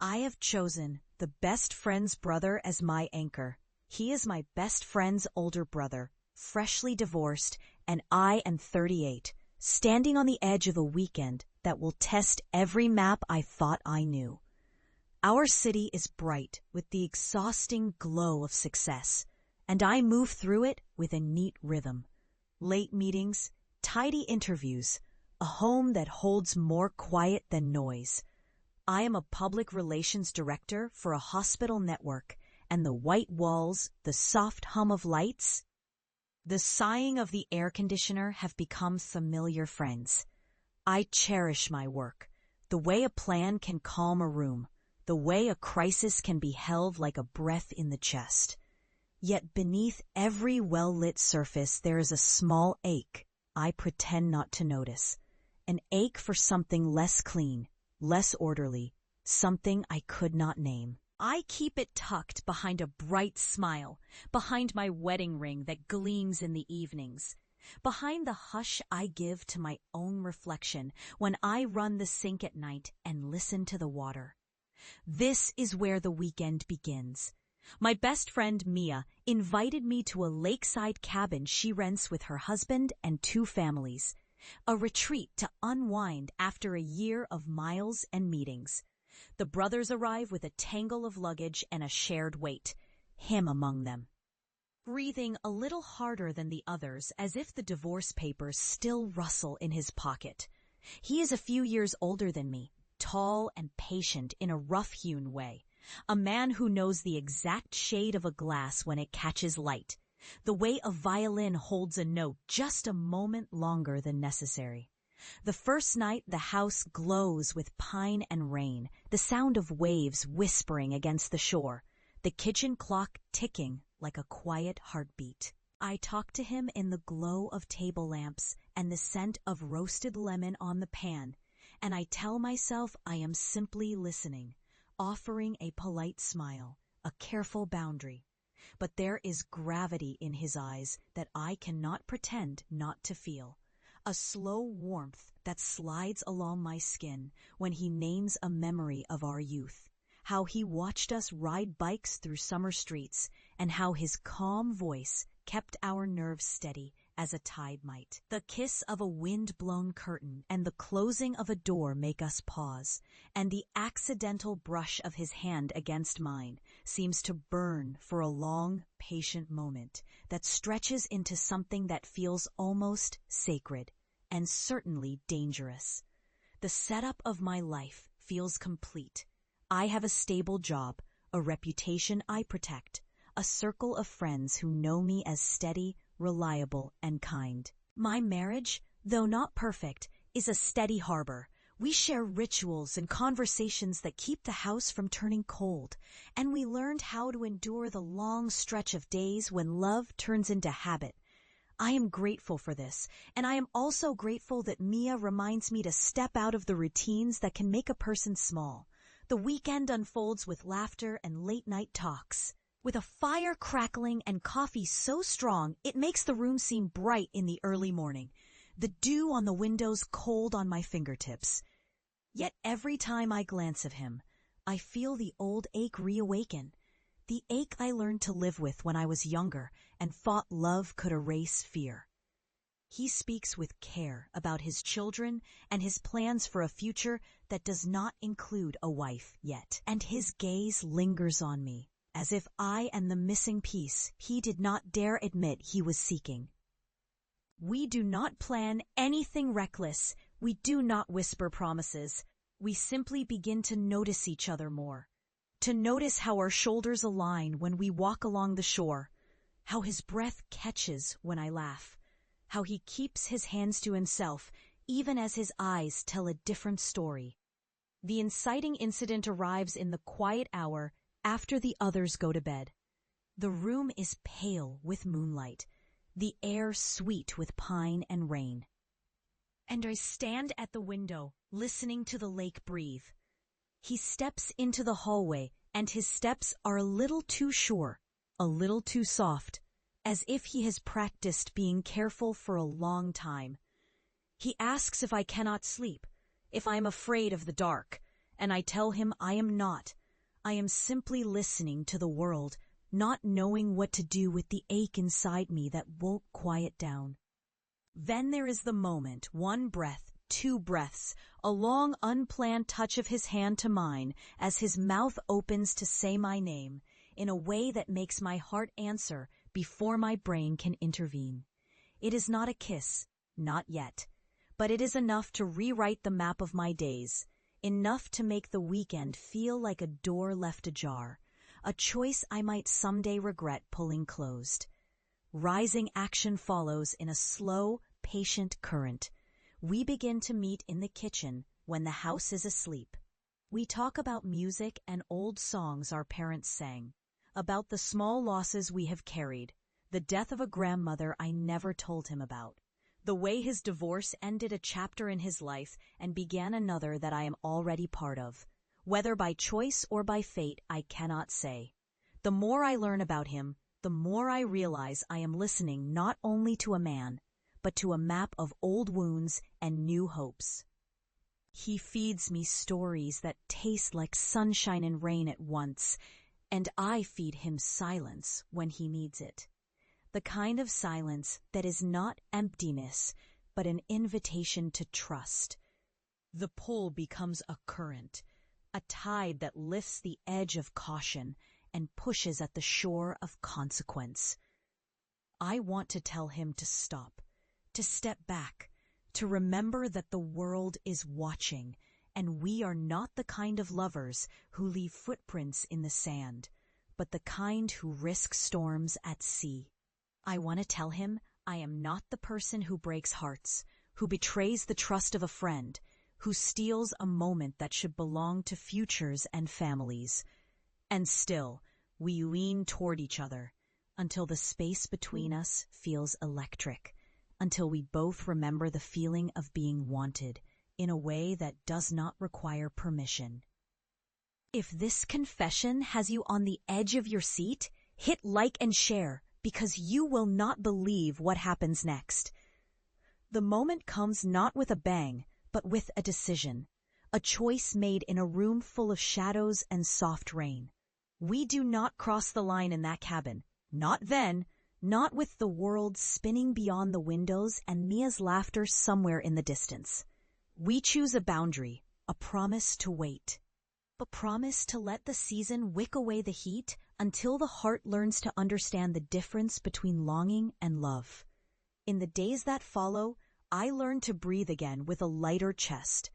I have chosen the best friend's brother as my anchor. He is my best friend's older brother, freshly divorced, and I am 38, standing on the edge of a weekend that will test every map I thought I knew. Our city is bright with the exhausting glow of success, and I move through it with a neat rhythm. Late meetings, tidy interviews, a home that holds more quiet than noise. I am a public relations director for a hospital network, and the white walls, the soft hum of lights, the sighing of the air conditioner have become familiar friends. I cherish my work, the way a plan can calm a room, the way a crisis can be held like a breath in the chest. Yet beneath every well-lit surface there is a small ache I pretend not to notice, an ache for something less clean, less orderly, something I could not name. I keep it tucked behind a bright smile, behind my wedding ring that gleams in the evenings, behind the hush I give to my own reflection when I run the sink at night and listen to the water. This is where the weekend begins. My best friend Mia invited me to a lakeside cabin she rents with her husband and 2 families, a retreat to unwind after a year of miles and meetings. The brothers arrive with a tangle of luggage and a shared weight, him among them. Breathing a little harder than the others as if the divorce papers still rustle in his pocket. He is a few years older than me, tall and patient in a rough-hewn way, a man who knows the exact shade of a glass when it catches light, the way a violin holds a note just a moment longer than necessary. The first night the house glows with pine and rain, the sound of waves whispering against the shore, the kitchen clock ticking like a quiet heartbeat. I talk to him in the glow of table lamps and the scent of roasted lemon on the pan, and I tell myself I am simply listening, offering a polite smile, a careful boundary. But there is gravity in his eyes that I cannot pretend not to feel. A slow warmth that slides along my skin when he names a memory of our youth, how he watched us ride bikes through summer streets, and how his calm voice kept our nerves steady as a tide might. The kiss of a wind-blown curtain and the closing of a door make us pause, and the accidental brush of his hand against mine seems to burn for a long, patient moment that stretches into something that feels almost sacred and certainly dangerous. The setup of my life feels complete. I have a stable job, a reputation I protect, a circle of friends who know me as steady, reliable, and kind. My marriage, though not perfect, is a steady harbor. We share rituals and conversations that keep the house from turning cold, and we learned how to endure the long stretch of days when love turns into habit. I am grateful for this, and I am also grateful that Mia reminds me to step out of the routines that can make a person small. The weekend unfolds with laughter and late-night talks. With a fire crackling and coffee so strong it makes the room seem bright in the early morning, the dew on the windows cold on my fingertips. Yet every time I glance at him, I feel the old ache reawaken, the ache I learned to live with when I was younger and thought love could erase fear. He speaks with care about his children and his plans for a future that does not include a wife yet, and his gaze lingers on me, as if I am the missing piece he did not dare admit he was seeking. We do not plan anything reckless. We do not whisper promises. We simply begin to notice each other more, to notice how our shoulders align when we walk along the shore, how his breath catches when I laugh, how he keeps his hands to himself even as his eyes tell a different story. The inciting incident arrives in the quiet hour after the others go to bed. The room is pale with moonlight, the air sweet with pine and rain. And I stand at the window, listening to the lake breathe. He steps into the hallway, and his steps are a little too sure, a little too soft, as if he has practiced being careful for a long time. He asks if I cannot sleep, if I am afraid of the dark, and I tell him I am not. I am simply listening to the world, not knowing what to do with the ache inside me that won't quiet down. Then there is the moment, one breath, two breaths, a long unplanned touch of his hand to mine as his mouth opens to say my name in a way that makes my heart answer before my brain can intervene. It is not a kiss, not yet, but it is enough to rewrite the map of my days, enough to make the weekend feel like a door left ajar, a choice I might someday regret pulling closed. Rising action follows in a slow, patient current. We begin to meet in the kitchen when the house is asleep. We talk about music and old songs our parents sang, about the small losses we have carried, the death of a grandmother I never told him about, the way his divorce ended a chapter in his life and began another that I am already part of. Whether by choice or by fate, I cannot say. The more I learn about him, the more I realize I am listening not only to a man, but to a map of old wounds and new hopes. He feeds me stories that taste like sunshine and rain at once, and I feed him silence when he needs it. The kind of silence that is not emptiness, but an invitation to trust. The pull becomes a current, a tide that lifts the edge of caution and pushes at the shore of consequence. I want to tell him to stop, to step back, to remember that the world is watching, and we are not the kind of lovers who leave footprints in the sand, but the kind who risk storms at sea. I want to tell him I am not the person who breaks hearts, who betrays the trust of a friend, who steals a moment that should belong to futures and families. And still, we lean toward each other until the space between us feels electric, until we both remember the feeling of being wanted in a way that does not require permission. If this confession has you on the edge of your seat, hit like and share, because you will not believe what happens next. The moment comes not with a bang, but with a decision, a choice made in a room full of shadows and soft rain. We do not cross the line in that cabin, not then, not with the world spinning beyond the windows and Mia's laughter somewhere in the distance. We choose a boundary, a promise to wait. A promise to let the season wick away the heat until the heart learns to understand the difference between longing and love. In the days that follow, I learned to breathe again with a lighter chest,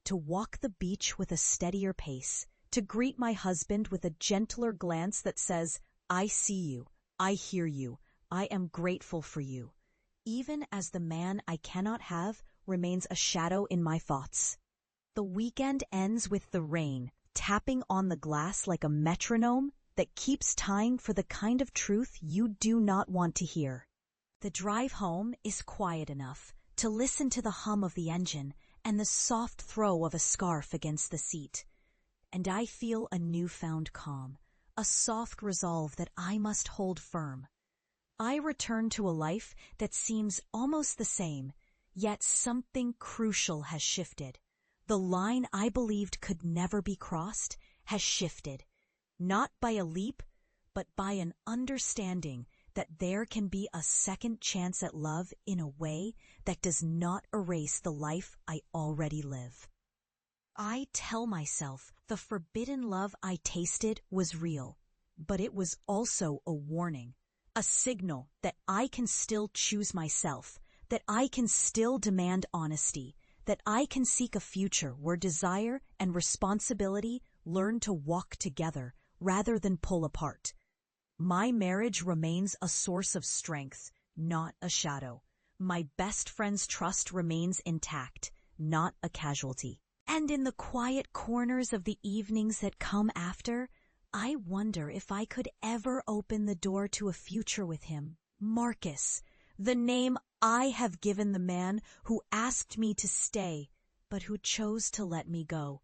to walk the beach with a steadier pace, to greet my husband with a gentler glance that says, I see you, I hear you, I am grateful for you, even as the man I cannot have remains a shadow in my thoughts. The weekend ends with the rain tapping on the glass like a metronome that keeps time for the kind of truth you do not want to hear. The drive home is quiet enough to listen to the hum of the engine and the soft throw of a scarf against the seat. And I feel a newfound calm, a soft resolve that I must hold firm. I return to a life that seems almost the same, yet something crucial has shifted. The line I believed could never be crossed has shifted, not by a leap, but by an understanding that there can be a second chance at love in a way that does not erase the life I already live. I tell myself the forbidden love I tasted was real, but it was also a warning, a signal that I can still choose myself, that I can still demand honesty, that I can seek a future where desire and responsibility learn to walk together rather than pull apart. My marriage remains a source of strength, not a shadow. My best friend's trust remains intact, not a casualty. And in the quiet corners of the evenings that come after, I wonder if I could ever open the door to a future with him. Marcus, the name I have given the man who asked me to stay, but who chose to let me go.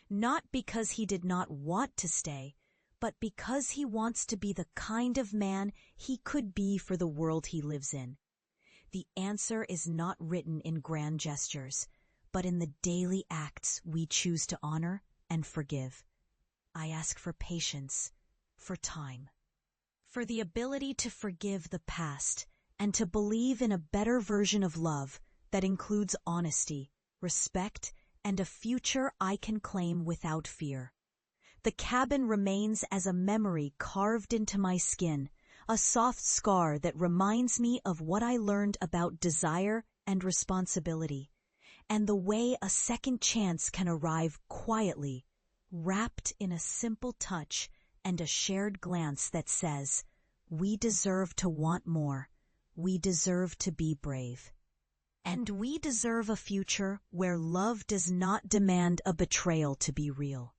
Not because he did not want to stay, but because he wants to be the kind of man he could be for the world he lives in. The answer is not written in grand gestures, but in the daily acts we choose to honor and forgive. I ask for patience, for time, for the ability to forgive the past and to believe in a better version of love that includes honesty, respect, and a future I can claim without fear. The cabin remains as a memory carved into my skin, a soft scar that reminds me of what I learned about desire and responsibility, and the way a second chance can arrive quietly, wrapped in a simple touch and a shared glance that says, "We deserve to want more. We deserve to be brave. And we deserve a future where love does not demand a betrayal to be real."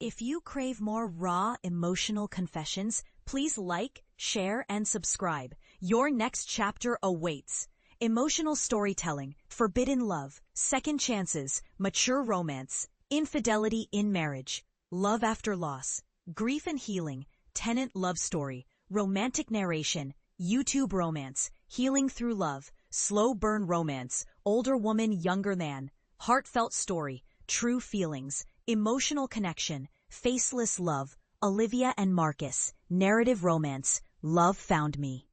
If you crave more raw, emotional confessions, please like, share, and subscribe. Your next chapter awaits. Emotional storytelling, forbidden love, second chances, mature romance, infidelity in marriage, love after loss, grief and healing, tenant love story, romantic narration, YouTube romance, healing through love, slow burn romance, older woman younger than, heartfelt story, true feelings, emotional connection, faceless love, Olivia and Marcus, narrative romance, love found me.